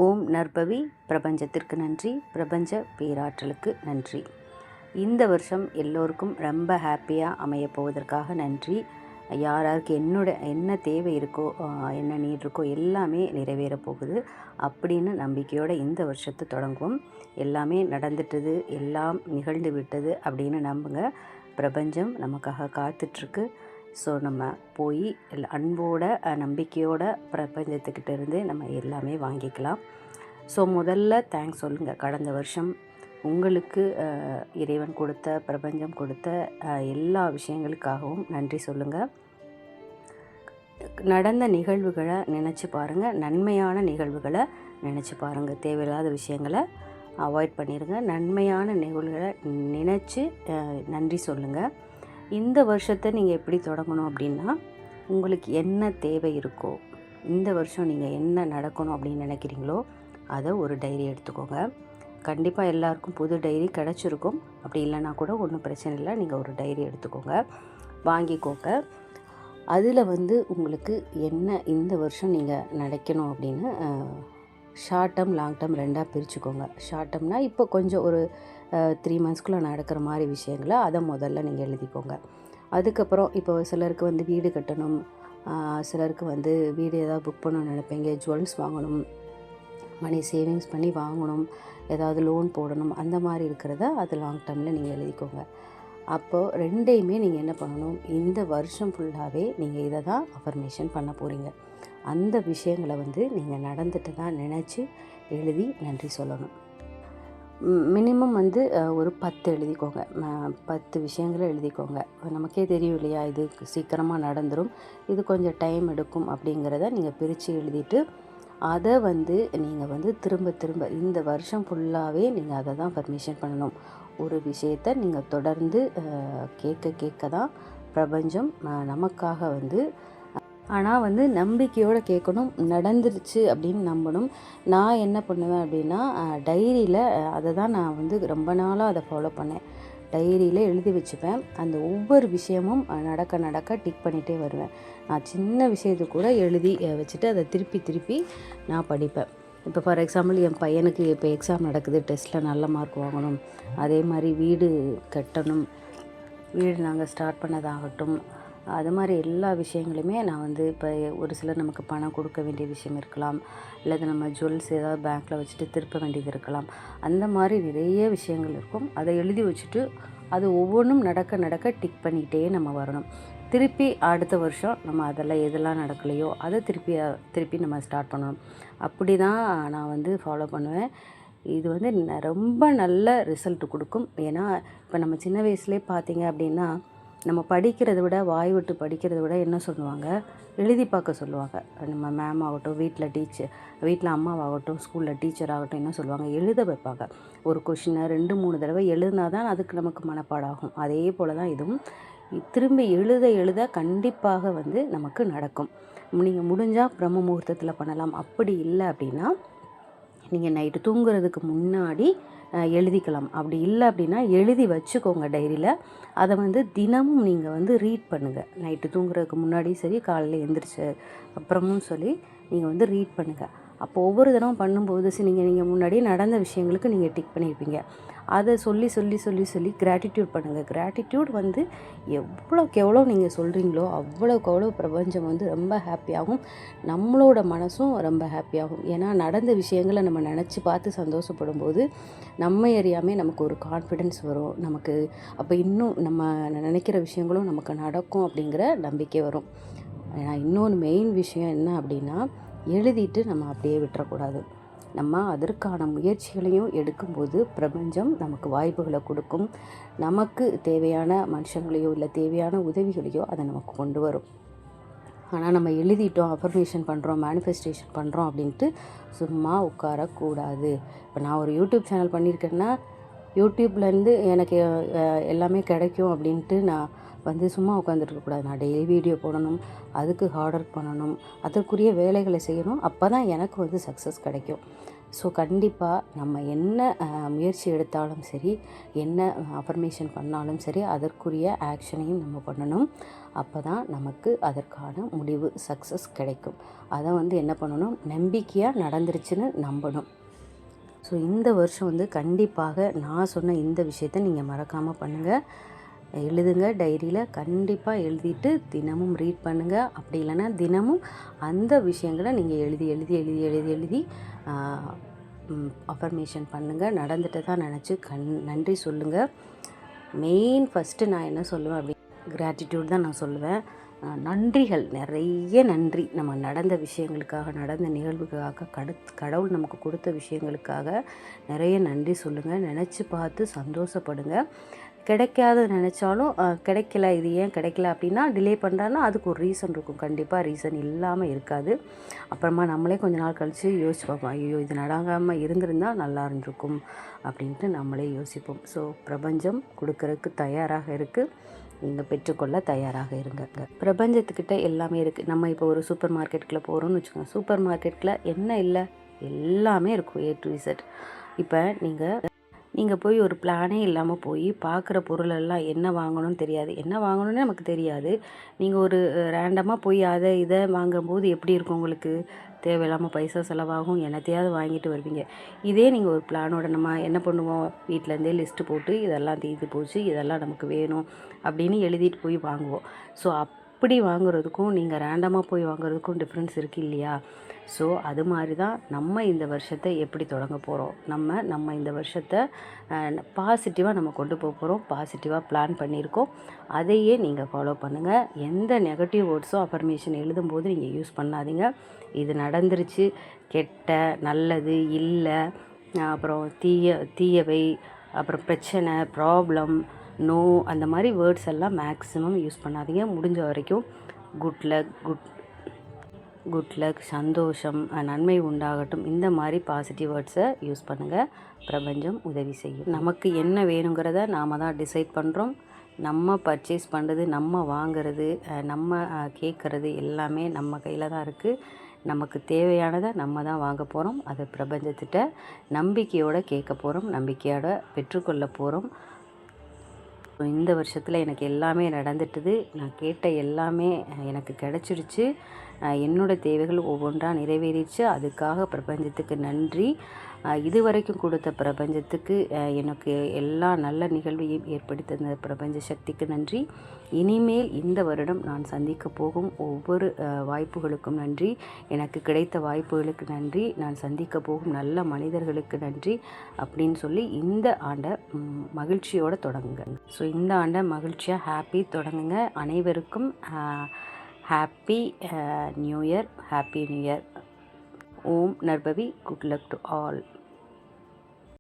ஓம் நற்பவி பிரபஞ்சத்திற்கு நன்றி, பிரபஞ்ச பேராற்றலுக்கு நன்றி. இந்த வருஷம் எல்லோருக்கும் ரொம்ப ஹாப்பியாக அமைய போவதற்காக நன்றி. யாராருக்கு என்ன தேவை இருக்கோ, என்ன நீட் இருக்கோ எல்லாமே நிறைவேற போகுது அப்படின்னு நம்பிக்கையோடு இந்த வருஷத்தை தொடங்குவோம். எல்லாமே நடந்துட்டது, எல்லாம் நிகழ்ந்து விட்டது அப்படின்னு நம்புங்க. பிரபஞ்சம் நமக்காக காத்துட்ருக்கு. ஸோ நம்ம போய் அன்போட நம்பிக்கையோட பிரபஞ்சத்துக்கிட்ட இருந்து நம்ம எல்லாமே வாங்கிக்கலாம். ஸோ முதல்ல தேங்க்ஸ் சொல்லுங்கள். கடந்த வருஷம் உங்களுக்கு இறைவன் கொடுத்த, பிரபஞ்சம் கொடுத்த எல்லா விஷயங்களுக்காகவும் நன்றி சொல்லுங்கள். நடந்த நிகழ்வுகளை நினச்சி பாருங்கள், நன்மையான நிகழ்வுகளை நினச்சி பாருங்கள். தேவையில்லாத விஷயங்களை அவாய்ட் பண்ணிடுங்க. நன்மையான நிகழ்வுகளை நினச்சி நன்றி சொல்லுங்கள். இந்த வருஷத்தை நீங்கள் எப்படி தொடங்கணும் அப்படின்னா, உங்களுக்கு என்ன தேவை இருக்கோ, இந்த வருஷம் நீங்கள் என்ன நடக்கணும் அப்படின்னு நினைக்கிறீங்களோ அதை ஒரு டைரி எடுத்துக்கோங்க. கண்டிப்பாக எல்லாருக்கும் புது டைரி கிடச்சிருக்கும். அப்படி இல்லைன்னா கூட ஒன்றும் பிரச்சனை இல்லை, நீங்கள் ஒரு டைரி எடுத்துக்கோங்க, வாங்கிக்கோங்க. அதில் உங்களுக்கு என்ன இந்த வருஷம் நீங்கள் நினைக்கணும் அப்படின்னு ஷார்ட் டேர்ம் லாங் டேர்ம் ரெண்டாக பிரிச்சுக்கோங்க. ஷார்ட் டேர்ம்னால் இப்போ கொஞ்சம் ஒரு 3 மந்த்ஸ்க்குள்ளே நடக்கிற மாதிரி விஷயங்களை அதை முதல்ல நீங்கள் எழுதிக்கோங்க. அதுக்கப்புறம் இப்போ சிலருக்கு வீடு கட்டணும், சிலருக்கு வீடு ஏதாவது புக் பண்ணணும்னு நினைப்பீங்க, ஜுவல்ஸ் வாங்கணும், மணி சேவிங்ஸ் பண்ணி வாங்கணும், ஏதாவது லோன் போடணும், அந்த மாதிரி இருக்கிறத அது லாங் டேர்மில் நீங்கள் எழுதிக்கோங்க. அப்போது ரெண்டையுமே நீங்கள் என்ன பண்ணணும், இந்த வருஷம் ஃபுல்லாகவே நீங்கள் இதை தான் அஃபர்மேஷன் பண்ண போகிறீங்க. அந்த விஷயங்களை நீங்கள் நடந்துட்டு தான் நினச்சி எழுதி நன்றி சொல்லணும். மினிமம் ஒரு 10 எழுதிக்கோங்க. 10 விஷயங்களை எழுதிக்கோங்க. நமக்கே தெரியும் இல்லையா, இது சீக்கிரமாக நடந்துடும், இது கொஞ்சம் டைம் எடுக்கும் அப்படிங்கிறத நீங்கள் பிரித்து எழுதிட்டு அதை நீங்கள் திரும்ப திரும்ப இந்த வருஷம் ஃபுல்லாகவே நீங்கள் அதை தான் பர்மிஷன் பண்ணணும். ஒரு விஷயத்தை நீங்கள் தொடர்ந்து கேட்க தான் பிரபஞ்சம் நமக்காக ஆனால் நம்பிக்கையோடு கேட்கணும். நடந்துருச்சு அப்படின்னு நம்பணும். நான் என்ன பண்ணுவேன் அப்படின்னா, டைரியில் அதை தான் நான் ரொம்ப நாளாக அதை ஃபாலோ பண்ணேன். டைரியில் எழுதி வச்சுப்பேன். அந்த ஒவ்வொரு விஷயமும் நடக்க டிக் பண்ணிகிட்டே வருவேன். நான் சின்ன விஷயத்தை கூட எழுதி வச்சுட்டு அதை திருப்பி நான் படிப்பேன். இப்போ ஃபார் எக்ஸாம்பிள், என் பையனுக்கு இப்போ எக்ஸாம் நடக்குது, டெஸ்ட்டில் நல்ல மார்க் வாங்கணும், அதே மாதிரி வீடு கட்டணும், வீடு நாங்கள் ஸ்டார்ட் பண்ணதாகட்டும், அது மாதிரி எல்லா விஷயங்களுமே நான் இப்போ ஒரு சிலர் நமக்கு பணம் கொடுக்க வேண்டிய விஷயம் இருக்கலாம், அல்லது நம்ம ஜுவல்ஸ் ஏதாவது பேங்க்கில் வச்சுட்டு திருப்ப வேண்டியது இருக்கலாம். அந்த மாதிரி நிறைய விஷயங்கள் இருக்கும். அதை எழுதி வச்சுட்டு அது ஒவ்வொன்றும் நடக்க டிக் பண்ணிக்கிட்டே நம்ம வரணும். திருப்பி அடுத்த வருஷம் நம்ம எதெல்லாம் நடக்கலையோ அதை திருப்பி நம்ம ஸ்டார்ட் பண்ணணும். அப்படி தான் நான் ஃபாலோ பண்ணுவேன். இது ரொம்ப நல்ல ரிசல்ட் கொடுக்கும். ஏன்னா இப்போ நம்ம சின்ன வயசுலேயே பார்த்தீங்க அப்படின்னா, நம்ம படிக்கிறத விட, வாய் விட்டு படிக்கிறத விட என்ன சொல்லுவாங்க, எழுதி பார்க்க சொல்லுவாங்க. நம்ம மேம் ஆகட்டும், வீட்டில் அம்மாவாகட்டும், ஸ்கூலில் டீச்சர் ஆகட்டும், என்ன சொல்லுவாங்க, எழுத வைப்பாங்க. ஒரு கொஷினை 2-3 தடவை எழுதினா தான் அதுக்கு நமக்கு மனப்பாடாகும். அதே போல் தான் இதுவும். திரும்பி எழுத கண்டிப்பாக நமக்கு நடக்கும். நீங்கள் முடிஞ்சால் பிரம்ம முகூர்த்தத்தில் பண்ணலாம். அப்படி இல்லை அப்படின்னா நீங்கள் நைட்டு தூங்குறதுக்கு முன்னாடி எழுதிக்கலாம். அப்படி இல்லை அப்படின்னா எழுதி வச்சுக்கோங்க டைரியில். அதை தினமும் நீங்கள் ரீட் பண்ணுங்கள். நைட்டு தூங்குறதுக்கு முன்னாடியும் சரி, காலையில் எழுந்திரிச்ச அப்புறமும் சொல்லி நீங்கள் ரீட் பண்ணுங்கள். அப்போ ஒவ்வொரு தடவை பண்ணும்போது நீங்கள் முன்னாடியே நடந்த விஷயங்களுக்கு நீங்கள் டிக் பண்ணியிருப்பீங்க. அதை சொல்லி கிராட்டிடியூட் பண்ணுங்கள். கிராட்டிடியூட் எவ்வளோக்கு எவ்வளோ நீங்கள் சொல்கிறீங்களோ அவ்வளோக்கு அவ்வளோ பிரபஞ்சம் ரொம்ப ஹாப்பியாகும், நம்மளோட மனசும் ரொம்ப ஹாப்பியாகும். ஏன்னா நடந்த விஷயங்களை நம்ம நினச்சி பார்த்து சந்தோஷப்படும் போது நம்ம அறியாமல் நமக்கு ஒரு கான்ஃபிடென்ஸ் வரும். நமக்கு அப்போ இன்னும் நம்ம நினைக்கிற விஷயங்களும் நமக்கு நடக்கும் அப்படிங்கிற நம்பிக்கை வரும். இன்னொன்று மெயின் விஷயம் என்ன அப்படின்னா, எழுதிட்டு நம்ம அப்படியே விட்டுறக்கூடாது. நம்ம அதற்கான முயற்சிகளையும் எடுக்கும்போது பிரபஞ்சம் நமக்கு வாய்ப்புகளை கொடுக்கும். நமக்கு தேவையான மனுஷங்களையோ இல்லை தேவையான உதவிகளையோ அதை நமக்கு கொண்டு வரும். ஆனால் நம்ம எழுதிட்டோம், அஃபர்மேஷன் பண்ணுறோம், மேனிஃபெஸ்டேஷன் பண்ணுறோம் அப்படின்ட்டு சும்மா உட்காரக்கூடாது. இப்போ நான் ஒரு யூடியூப் சேனல் பண்ணியிருக்கேன்னா, யூடியூப்லேருந்து எனக்கு எல்லாமே கிடைக்கும் அப்படின்ட்டு நான் சும்மா உட்காந்துருக்கக்கூடாது. நான் டெய்லி வீடியோ போடணும், அதுக்கு ஹார்ட் ஒர்க் பண்ணணும், அதற்குரிய வேலைகளை செய்யணும். அப்போ தான் எனக்கு சக்ஸஸ் கிடைக்கும். ஸோ கண்டிப்பாக நம்ம என்ன முயற்சி எடுத்தாலும் சரி, என்ன அஃபர்மேஷன் பண்ணாலும் சரி, அதற்குரிய ஆக்ஷனையும் நம்ம பண்ணணும். அப்போ தான் நமக்கு அதற்கான முடிவு சக்ஸஸ் கிடைக்கும். அதை என்ன பண்ணணும், நம்பிக்கையாக நடந்துருச்சுன்னு நம்பணும். ஸோ இந்த வருஷம் கண்டிப்பாக நான் சொன்ன இந்த விஷயத்த நீங்கள் மறக்காமல் பண்ணுங்கள். எழுதுங்க, டைரியில் கண்டிப்பாக எழுதிட்டு தினமும் ரீட் பண்ணுங்கள். அப்படி இல்லைன்னா தினமும் அந்த விஷயங்களை நீங்கள் எழுதி எழுதி எழுதி எழுதி எழுதி அஃபர்மேஷன் பண்ணுங்கள். நடந்துட்டு தான் நினச்சி நன்றி சொல்லுங்கள். மெயின் ஃபஸ்ட்டு நான் என்ன சொல்லுவேன் அப்படி கிராட்டிடியூட் தான் நான் சொல்லுவேன். நன்றிகள், நிறைய நன்றி. நம்ம நடந்த விஷயங்களுக்காக, நடந்த நிகழ்வுக்காக, கடவுள் நமக்கு கொடுத்த விஷயங்களுக்காக நிறைய நன்றி சொல்லுங்கள். நினச்சி பார்த்து சந்தோஷப்படுங்க. கிடைக்காத நினச்சாலும் கிடைக்கல, இது ஏன் கிடைக்கல அப்படின்னா டிலே பண்ணுறான்னா அதுக்கு ஒரு ரீசன் இருக்கும். கண்டிப்பாக ரீசன் இல்லாமல் இருக்காது. அப்புறமா நம்மளே கொஞ்ச நாள் கழித்து யோசிச்சு பார்ப்போம், ஐயோ இது நடக்காமல் இருந்திருந்தால் நல்லா இருந்திருக்கும் அப்படின்ட்டு நம்மளே யோசிப்போம். ஸோ பிரபஞ்சம் கொடுக்கறதுக்கு தயாராக இருக்குது. நீங்கள் பெற்றுக்கொள்ள தயாராக இருங்க. பிரபஞ்சத்துக்கிட்ட எல்லாமே இருக்குது. நம்ம இப்போ ஒரு சூப்பர் மார்க்கெட்டுக்குள்ளே போகிறோம்னு வச்சுக்கோங்க. சூப்பர் மார்க்கெட்டில் என்ன இல்லை, எல்லாமே இருக்கும், A to Z. இப்போ நீங்கள் போய் ஒரு பிளானே இல்லாமல் போய் பார்க்குற பொருளெல்லாம் என்ன வாங்கணும்னு தெரியாது, என்ன வாங்கணும்னு நமக்கு தெரியாது. நீங்கள் ஒரு ரேண்டமாக போய் அதை இதை வாங்கும்போது எப்படி இருக்கும் உங்களுக்கு? தேவையில்லாமல் பைசா செலவாகும், என்னத்தையாவது வாங்கிட்டு வருவீங்க. இதே நீங்கள் ஒரு பிளானோட நம்ம என்ன பண்ணுவோம், வீட்டிலேருந்தே லிஸ்ட்டு போட்டு இதெல்லாம் தீர்ந்து போச்சு, இதெல்லாம் நமக்கு வேணும் அப்படின்னு எழுதிட்டு போய் வாங்குவோம். ஸோ அப்படி வாங்குறதுக்கும் நீங்கள் ரேண்டமாக போய் வாங்குறதுக்கும் டிஃப்ரென்ஸ் இருக்குது இல்லையா? ஸோ அது மாதிரி தான் நம்ம இந்த வருஷத்தை எப்படி தொடங்க போகிறோம். நம்ம இந்த வருஷத்தை பாசிட்டிவாக நம்ம கொண்டு போக போகிறோம். பாசிட்டிவாக பிளான் பண்ணியிருக்கோம். அதையே நீங்கள் ஃபாலோ பண்ணுங்கள். எந்த நெகட்டிவ் வேர்ட்ஸும் அஃபர்மேஷன் எழுதும்போது நீங்கள் யூஸ் பண்ணாதீங்க. இது நடந்துருச்சு, கெட்ட, நல்லது, இல்லை, அப்புறம் தீயவை, அப்புறம் பிரச்சனை, ப்ராப்ளம், நோ, அந்த மாதிரி வேர்ட்ஸ் எல்லாம் மேக்ஸிமம் யூஸ் பண்ணாதீங்க. முடிஞ்ச வரைக்கும் குட் லக், சந்தோஷம், நன்மை உண்டாகட்டும், இந்த மாதிரி பாசிட்டிவ் வேர்ட்ஸை யூஸ் பண்ணுங்கள். பிரபஞ்சம் உதவி செய்யும். நமக்கு என்ன வேணுங்கிறத நாம் தான் டிசைட் பண்ணுறோம். நம்ம பர்ச்சேஸ் பண்ணுறது, நம்ம வாங்கிறது, நம்ம கேட்குறது எல்லாமே நம்ம கையில் தான் இருக்குது. நமக்கு தேவையானதை நம்ம தான் வாங்க போகிறோம். அதை பிரபஞ்சத்திட்ட நம்பிக்கையோடு கேட்க போகிறோம், நம்பிக்கையோடு பெற்றுக்கொள்ள போகிறோம். இந்த வருஷத்தில் எனக்கு எல்லாமே நடந்துட்டுது. நான் கேட்ட எல்லாமே எனக்கு கிடச்சிருச்சு. என்னோடய தேவைகள் ஒவ்வொன்றாக நிறைவேறிடுச்சு. அதுக்காக பிரபஞ்சத்துக்கு நன்றி. இதுவரைக்கும் கொடுத்த பிரபஞ்சத்துக்கு, எனக்கு எல்லா நல்ல நிகழ்வையும் ஏற்படுத்தி தந்த பிரபஞ்ச சக்திக்கு நன்றி. இனிமேல் இந்த வருடம் நான் சந்திக்க போகும் ஒவ்வொரு வாய்ப்புகளுக்கும் நன்றி. எனக்கு கிடைத்த வாய்ப்புகளுக்கு நன்றி. நான் சந்திக்க போகும் நல்ல மனிதர்களுக்கு நன்றி அப்படின்னு சொல்லி இந்த ஆண்டை மகிழ்ச்சியோடு தொடங்குங்க. ஸோ இந்த ஆண்டை மகிழ்ச்சியாக ஹாப்பி தொடங்குங்க. அனைவருக்கும் happy new year. Happy new year. ஓம் நர்பவி. Good luck to all.